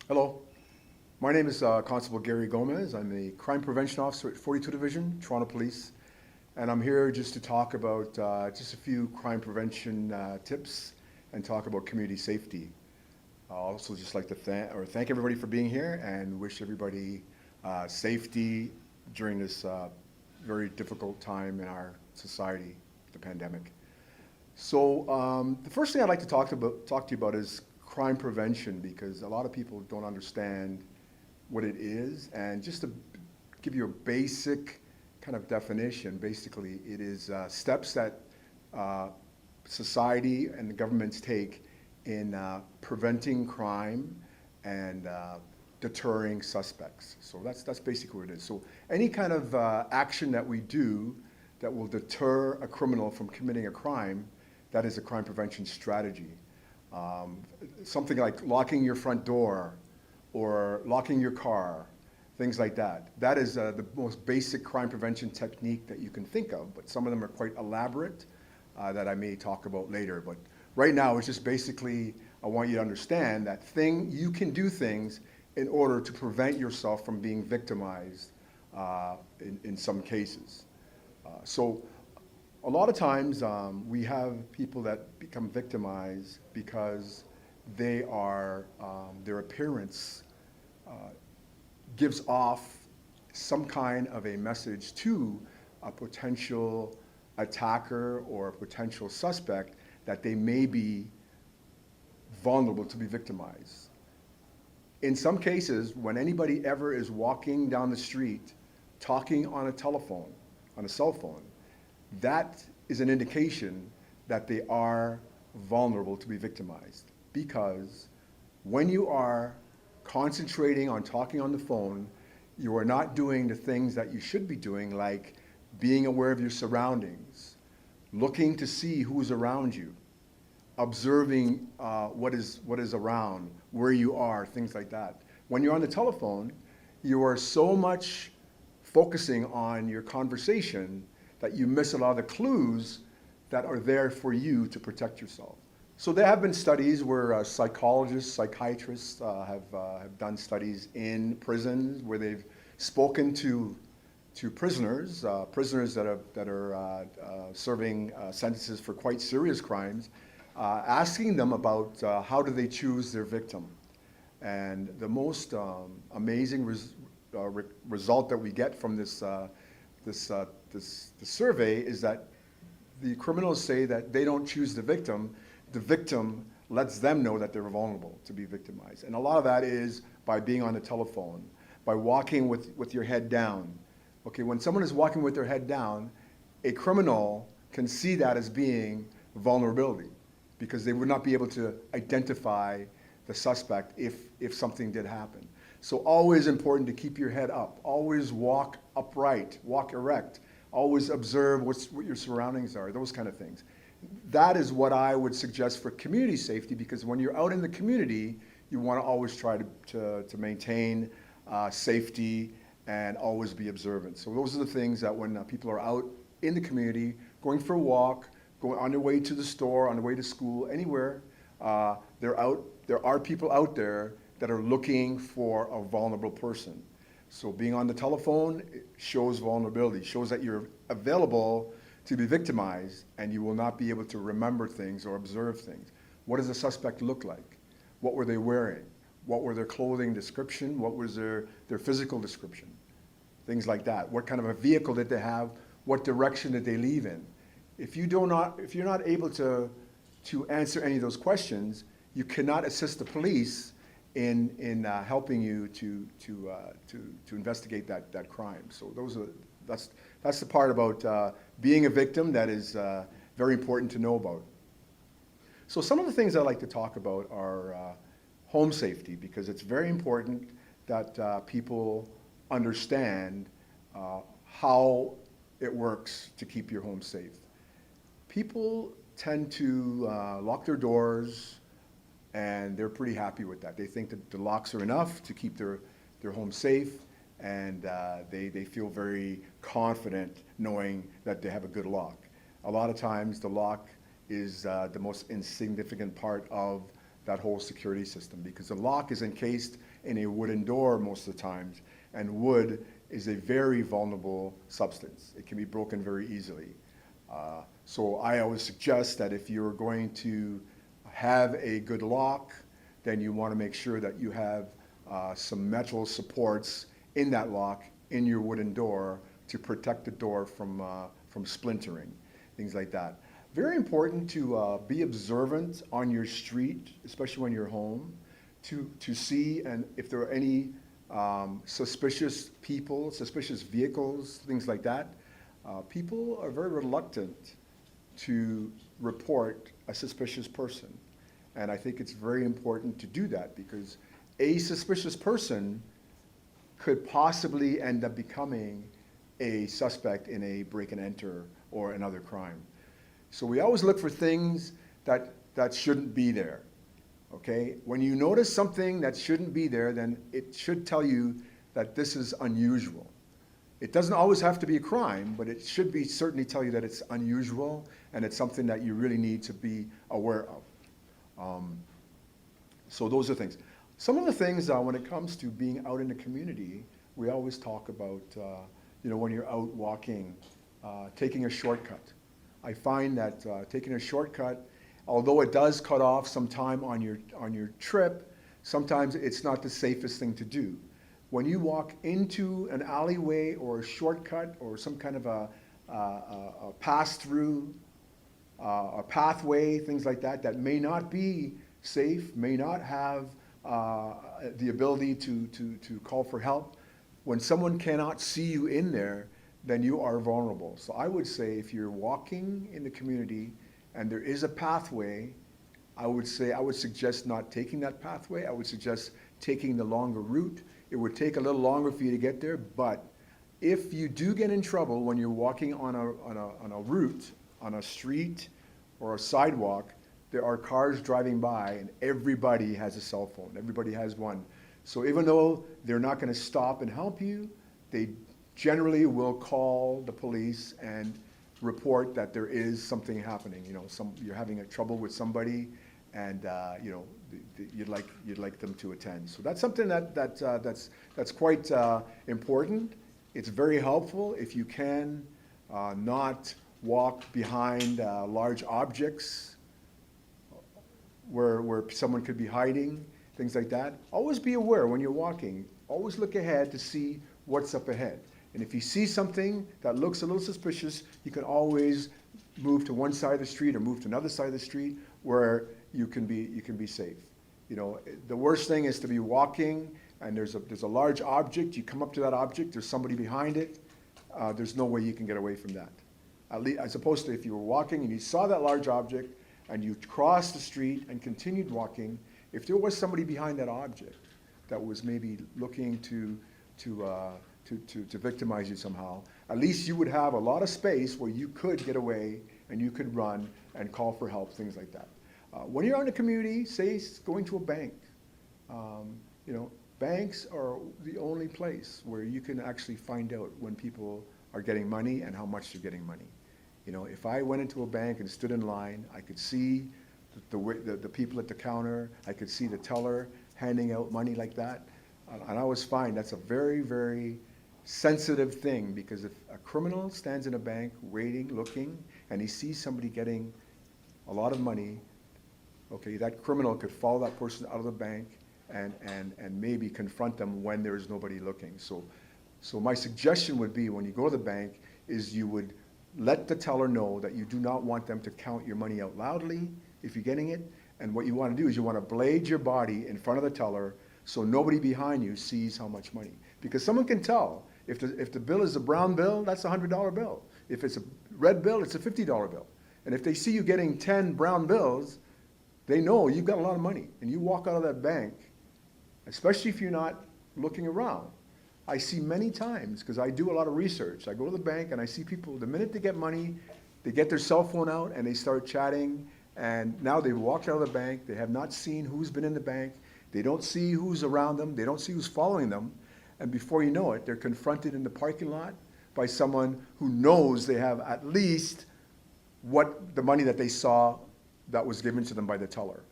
Hello, my name is Constable Gary Gomez. I'm the Crime Prevention Officer at 42 Division, Toronto Police, and I'm here just to talk about just a few crime prevention tips and talk about community safety. I'd also just like to thank everybody for being here and wish everybody safety during this very difficult time in our society, the pandemic. So the first thing I'd like to talk to you about is crime prevention, because a lot of people don't understand what it is. And just to give you a basic kind of definition, basically it is steps that society and the governments take in preventing crime and deterring suspects. So that's basically what it is. So any kind of action that we do that will deter a criminal from committing a crime, that is a crime prevention strategy. Something like locking your front door or locking your car, things like that. That is the most basic crime prevention technique that you can think of, but some of them are quite elaborate that I may talk about later. But right now, it's just basically, I want you to understand that you can do things in order to prevent yourself from being victimized in some cases. So a lot of times we have people that become victimized because their appearance gives off some kind of a message to a potential attacker or a potential suspect that they may be vulnerable to be victimized. In some cases, when anybody ever is walking down the street talking on a telephone, on a cell phone, that is an indication that they are vulnerable to be victimized. Because when you are concentrating on talking on the phone, you are not doing the things that you should be doing, like being aware of your surroundings, looking to see who's around you, observing what is around, where you are, things like that. When you're on the telephone, you are so much focusing on your conversation that you miss a lot of the clues that are there for you to protect yourself. So there have been studies where psychologists, psychiatrists have done studies in prisons where they've spoken to prisoners, prisoners that are serving sentences for quite serious crimes, asking them about how do they choose their victim. And the most amazing result that we get from this survey is that the criminals say that they don't choose the victim lets them know that they're vulnerable to be victimized. And a lot of that is by being on the telephone, by walking with your head down. Okay, when someone is walking with their head down, a criminal can see that as being vulnerability, because they would not be able to identify the suspect if something did happen. So always important to keep your head up, always walk upright, walk erect, always observe what your surroundings are, those kind of things. That is what I would suggest for community safety, because when you're out in the community, you want to always try to maintain safety and always be observant. So those are the things that when people are out in the community, going for a walk, going on their way to the store, on their way to school, anywhere, there are people out there that are looking for a vulnerable person. So being on the telephone shows vulnerability, shows that you're available to be victimized, and you will not be able to remember things or observe things. What does the suspect look like? What were they wearing? What were their clothing description? What was their physical description? Things like that. What kind of a vehicle did they have? What direction did they leave in? If you're not able to answer any of those questions, you cannot assist the police in helping you to investigate that crime. So that's the part about being a victim that is very important to know about. So some of the things I like to talk about are home safety, because it's very important that people understand how it works to keep your home safe. People tend to lock their doors, and they're pretty happy with that. They think that the locks are enough to keep their home safe, and they feel very confident knowing that they have a good lock. A lot of times the lock is the most insignificant part of that whole security system, because the lock is encased in a wooden door most of the times, and wood is a very vulnerable substance. It can be broken very easily. So I always suggest that if you're going to have a good lock, then you want to make sure that you have some metal supports in that lock in your wooden door to protect the door from splintering, things like that. Very important to be observant on your street, especially when you're home, to see and if there are any suspicious people, suspicious vehicles, things like that. People are very reluctant to report a suspicious person. And I think it's very important to do that because a suspicious person could possibly end up becoming a suspect in a break and enter or another crime. So we always look for things that shouldn't be there, okay? When you notice something that shouldn't be there, then it should tell you that this is unusual. It doesn't always have to be a crime, but it should be certainly tell you that it's unusual and it's something that you really need to be aware of. So those are things. Some of the things when it comes to being out in the community, we always talk about, when you're out walking, taking a shortcut. I find that taking a shortcut, although it does cut off some time on your trip, sometimes it's not the safest thing to do. When you walk into an alleyway or a shortcut or some kind of a pass-through, a pathway, things like that, that may not be safe, may not have the ability to call for help, when someone cannot see you in there, then you are vulnerable. So I would say if you're walking in the community and there is a pathway, I would suggest not taking that pathway. I would suggest taking the longer route. It would take a little longer for you to get there, but if you do get in trouble when you're walking on a route, on a street or a sidewalk, there are cars driving by and everybody has a cell phone. Everybody has one. So even though they're not going to stop and help you, they generally will call the police and report that there is something happening. You're having a trouble with somebody, and you'd like them to attend. So that's something that's quite important. It's very helpful if you can not walk behind large objects where someone could be hiding, things like that. Always be aware when you're walking. Always look ahead to see what's up ahead. And if you see something that looks a little suspicious, you can always move to one side of the street or move to another side of the street where you can be safe. The worst thing is to be walking and there's a large object. You come up to that object, there's somebody behind it. There's no way you can get away from that. At least, as opposed to if you were walking and you saw that large object and you crossed the street and continued walking, if there was somebody behind that object that was maybe looking to victimize you somehow, at least you would have a lot of space where you could get away and you could run and call for help, things like that. When you're out in the community, say going to a bank, banks are the only place where you can actually find out when people are getting money and how much they're getting money. If I went into a bank and stood in line, I could see the people at the counter, I could see the teller handing out money like that. And I always find that's a very, very sensitive thing, because if a criminal stands in a bank waiting, looking, and he sees somebody getting a lot of money, okay, that criminal could follow that person out of the bank and maybe confront them when there is nobody looking. So my suggestion would be when you go to the bank is you would let the teller know that you do not want them to count your money out loudly if you're getting it. And what you want to do is you want to blade your body in front of the teller so nobody behind you sees how much money. Because someone can tell. If the bill is a brown bill, that's a $100 bill. If it's a red bill, it's a $50 bill. And if they see you getting 10 brown bills, they know you've got a lot of money. And you walk out of that bank, especially if you're not looking around. I see many times, because I do a lot of research, I go to the bank and I see people, the minute they get money, they get their cell phone out and they start chatting, and now they've walked out of the bank, they have not seen who's been in the bank, they don't see who's around them, they don't see who's following them, and before you know it, they're confronted in the parking lot by someone who knows they have at least what the money that they saw that was given to them by the teller.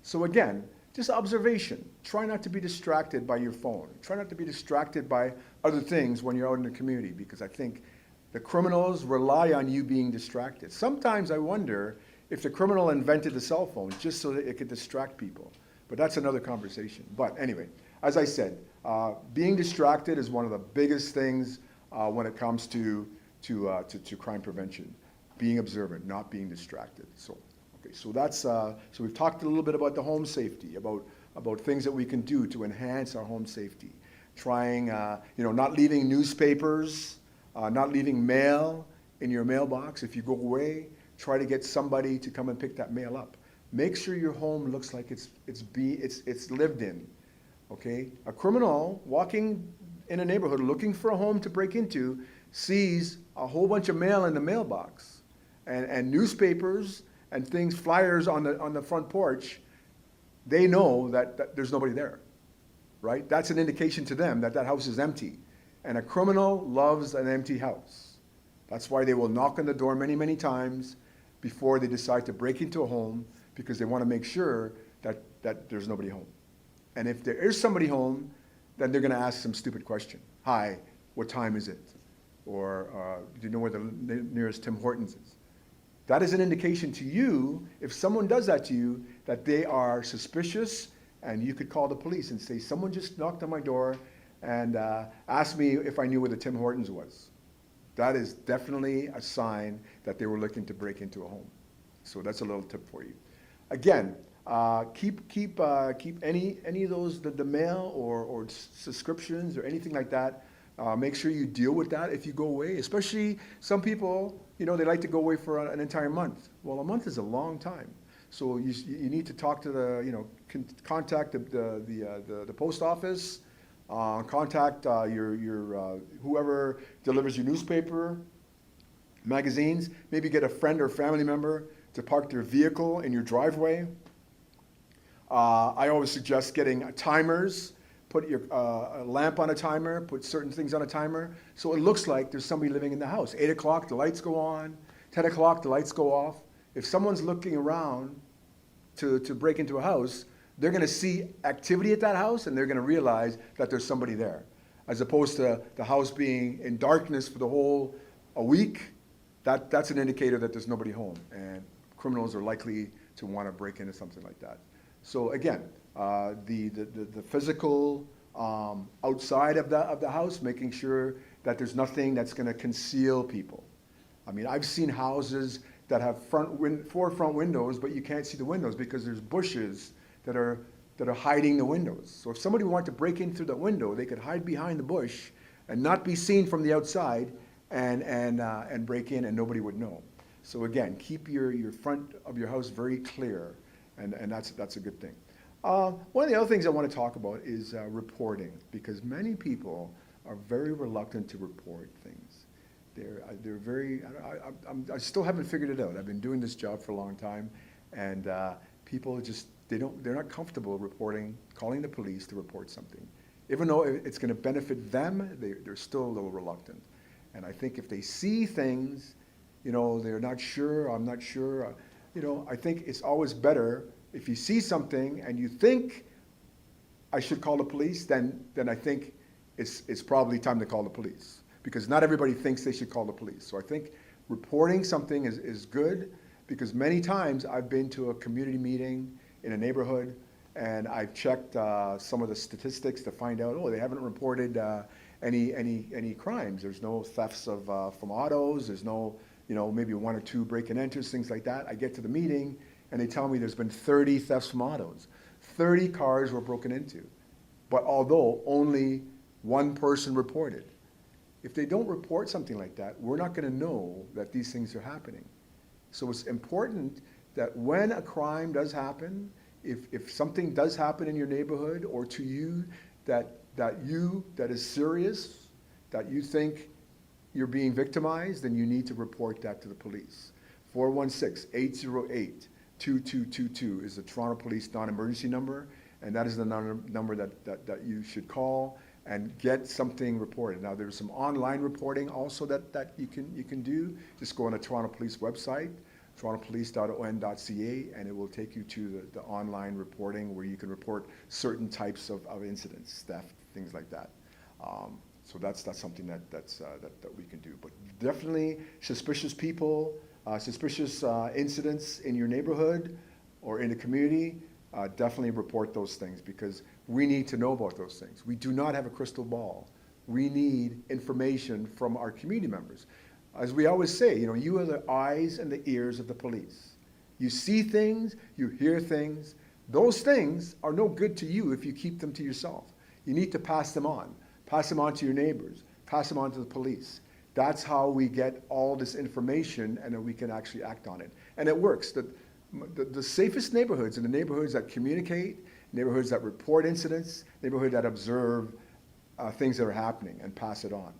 So again, just observation. Try not to be distracted by your phone. Try not to be distracted by other things when you're out in the community, because I think the criminals rely on you being distracted. Sometimes I wonder if the criminal invented the cell phone just so that it could distract people. But that's another conversation. But anyway, as I said, being distracted is one of the biggest things when it comes to crime prevention. Being observant, not being distracted. So that's so we've talked a little bit about the home safety, about things that we can do to enhance our home safety. Trying, not leaving newspapers, not leaving mail in your mailbox. If you go away, try to get somebody to come and pick that mail up. Make sure your home looks like it's lived in. Okay, a criminal walking in a neighborhood looking for a home to break into sees a whole bunch of mail in the mailbox, and newspapers and things, flyers on the front porch. They know that there's nobody there, right? That's an indication to them that that house is empty. And a criminal loves an empty house. That's why they will knock on the door many, many times before they decide to break into a home, because they want to make sure that there's nobody home. And if there is somebody home, then they're going to ask some stupid question. Hi, what time is it? Or do you know where the nearest Tim Hortons is? That is an indication to you, if someone does that to you, that they are suspicious, and you could call the police and say, someone just knocked on my door and asked me if I knew where the Tim Hortons was. That is definitely a sign that they were looking to break into a home. So that's a little tip for you. Again, keep any of those, the mail or subscriptions or anything like that. Make sure you deal with that if you go away. Especially some people, they like to go away for an entire month. Well, a month is a long time. So you need to talk to contact the post office, contact your whoever delivers your newspaper, magazines. Maybe get a friend or family member to park their vehicle in your driveway. I always suggest getting timers. Put your a lamp on a timer, put certain things on a timer, so it looks like there's somebody living in the house. 8 o'clock, the lights go on. 10 o'clock, the lights go off. If someone's looking around to break into a house, they're going to see activity at that house, and they're going to realize that there's somebody there. As opposed to the house being in darkness for a week, that's an indicator that there's nobody home, and criminals are likely to want to break into something like that. So again, the physical outside of the house, making sure that there's nothing that's going to conceal people. I mean, I've seen houses that have four front windows, but you can't see the windows because there's bushes that are hiding the windows. So if somebody wanted to break in through the window, they could hide behind the bush and not be seen from the outside and break in, and nobody would know. So again, keep your front of your house very clear, and that's a good thing. One of the other things I want to talk about is reporting, because many people are very reluctant to report things. They're very, I still haven't figured it out. I've been doing this job for a long time, and people just, they're not comfortable calling the police to report something. Even though it's going to benefit them, they're still a little reluctant. And I think if they see things, they're not sure, I'm not sure, I think it's always better if you see something and you think I should call the police, then I think it's probably time to call the police, because not everybody thinks they should call the police. So I think reporting something is good, because many times I've been to a community meeting in a neighborhood and I've checked some of the statistics to find out, they haven't reported any crimes. There's no thefts from autos. There's no, maybe 1 or 2 break and enters, things like that. I get to the meeting and they tell me there's been 30 thefts from autos. 30 cars were broken into. But although only one person reported. If they don't report something like that, we're not going to know that these things are happening. So it's important that when a crime does happen, if something does happen in your neighborhood or to you that is serious, that you think you're being victimized, then you need to report that to the police. 416-808-2222 is the Toronto Police non-emergency number, and that is the number that you should call and get something reported. Now, there's some online reporting also that you can do. Just go on the Toronto Police website. torontopolice.on.ca, and it will take you to the online reporting where you can report certain types of incidents, theft, things like that. So that's something that we can do. But definitely suspicious people, suspicious incidents in your neighborhood or in the community, definitely report those things, because we need to know about those things. We do not have a crystal ball. We need information from our community members. As we always say, you are the eyes and the ears of the police. You see things, you hear things. Those things are no good to you if you keep them to yourself. You need to pass them on. Pass them on to your neighbors. Pass them on to the police. That's how we get all this information, and then we can actually act on it. And it works. The safest neighborhoods are the neighborhoods that communicate, neighborhoods that report incidents, neighborhoods that observe things that are happening and pass it on.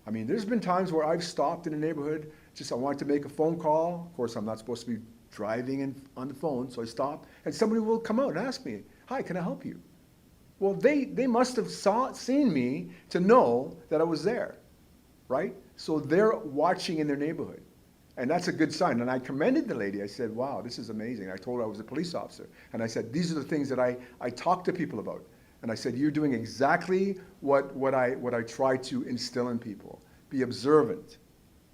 I mean, there's been times where I've stopped in a neighborhood, I wanted to make a phone call. Of course, I'm not supposed to be driving on the phone, so I stop, and somebody will come out and ask me, "Hi, can I help you?" Well, they must have seen me to know that I was there, right? So they're watching in their neighborhood. And that's a good sign. And I commended the lady. I said, "Wow, this is amazing." I told her I was a police officer. And I said, "These are the things that I talk to people about." And I said, "You're doing exactly what I try to instill in people. Be observant."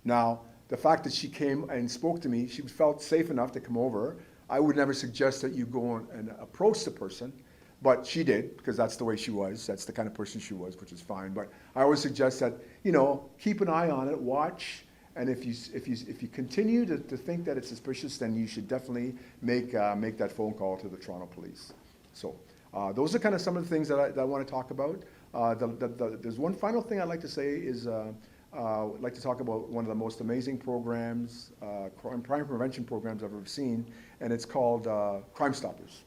Now, the fact that she came and spoke to me, she felt safe enough to come over. I would never suggest that you go and approach the person, but she did, because that's the way she was. That's the kind of person she was, which is fine. But I always suggest that, keep an eye on it, watch. And if you continue to think that it's suspicious, then you should definitely make that phone call to the Toronto Police. So those are kind of some of the things that I want to talk about. There's one final thing I'd like to say is I'd like to talk about one of the most amazing programs, crime prevention programs I've ever seen, and it's called Crime Stoppers.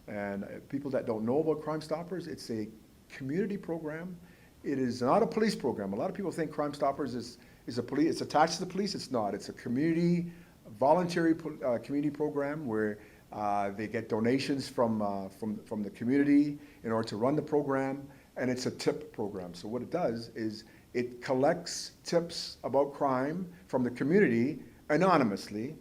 And people that don't know about Crime Stoppers, it's a community program. It is not a police program. A lot of people think Crime Stoppers is it's attached to the police. It's not. It's a voluntary community program where they get donations from the community in order to run the program, and it's a tip program. So what it does is it collects tips about crime from the community anonymously,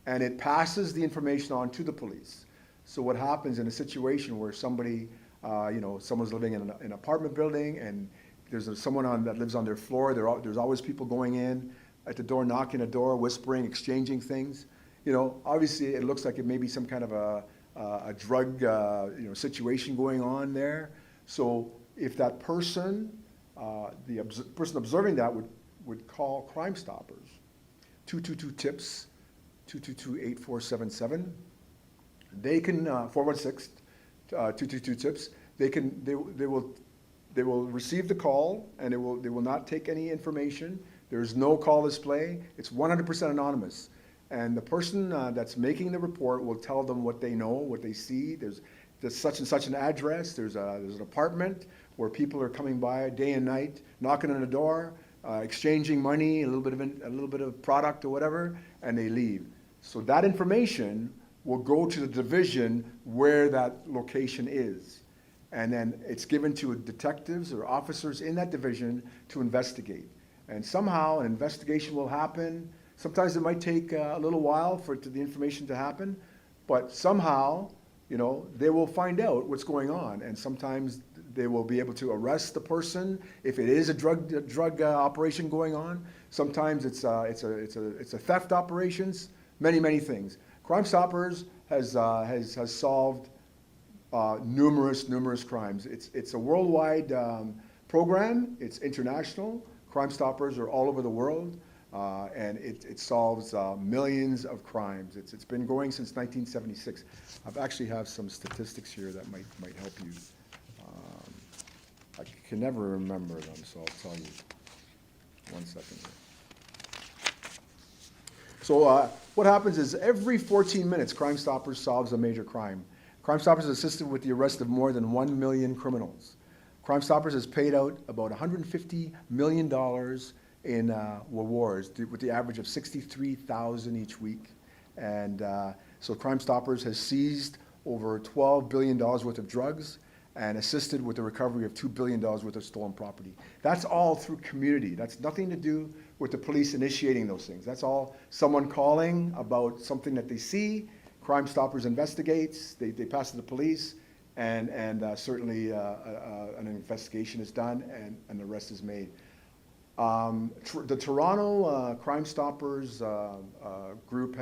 and it passes the information on to the police. So what happens in a situation where somebody, someone's living in an apartment building, and there's someone that lives on their floor, there's always people going in at the door, knocking the door, whispering, exchanging things. Obviously it looks like it may be some kind of a drug situation going on there. So if that person, the person observing that would call Crime Stoppers, 222-TIPS, 222-8477. They can 416-222-TIPS. They will receive the call, and they will not take any information. There's no call display. It's 100% anonymous. And the person that's making the report will tell them what they know, what they see. There's such and such an address. There's an apartment where people are coming by day and night, knocking on the door, exchanging money, a little bit of product or whatever, and they leave. So that information will go to the division where that location is. And then it's given to detectives or officers in that division to investigate. And somehow an investigation will happen. Sometimes it might take a little while for the information to happen, but somehow, they will find out what's going on. And sometimes they will be able to arrest the person if it is a drug operation going on. Sometimes it's a theft operations. Many things. Crime Stoppers has solved numerous crimes. It's a worldwide program. It's international. Crime Stoppers are all over the world, and it solves millions of crimes. It's been going since 1976. I actually have some statistics here that might help you. I can never remember them, so I'll tell you. 1 second here. So what happens is every 14 minutes, Crime Stoppers solves a major crime. Crime Stoppers has assisted with the arrest of more than 1 million criminals. Crime Stoppers has paid out about $150 million in rewards, with the average of $63,000 each week. And so Crime Stoppers has seized over $12 billion worth of drugs and assisted with the recovery of $2 billion worth of stolen property. That's all through community. That's nothing to do with the police initiating those things. That's all. Someone calling about something that they see, Crime Stoppers investigates, they pass to the police, and certainly an investigation is done and the arrest is made. The Toronto Crime Stoppers group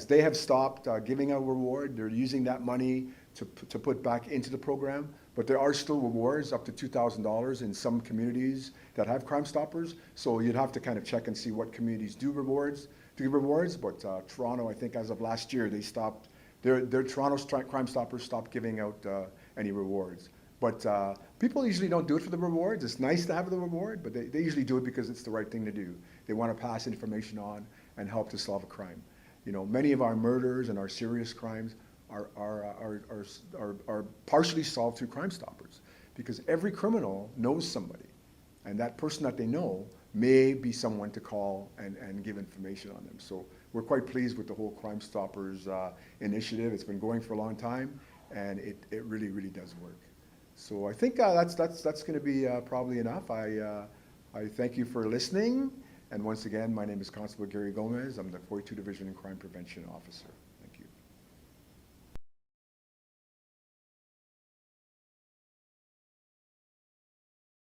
they have stopped giving a reward. They're using that money to put back into the program, but there are still rewards up to $2,000 in some communities that have Crime Stoppers. So you'd have to kind of check and see what communities do rewards. But Toronto, I think as of last year, they stopped. Their Toronto Crime Stoppers stopped giving out any rewards. But people usually don't do it for the rewards. It's nice to have the reward, but they usually do it because it's the right thing to do. They want to pass information on and help to solve a crime. You know, many of our murders and our serious crimes are partially solved through Crime Stoppers, because every criminal knows somebody, and that person that they know may be someone to call and give information on them. So we're quite pleased with the whole Crime Stoppers initiative. It's been going for a long time, and it really, really does work. So I think that's going to be probably enough. I thank you for listening. And once again, my name is Constable Gary Gomez. I'm the 42 Division Crime Prevention Officer.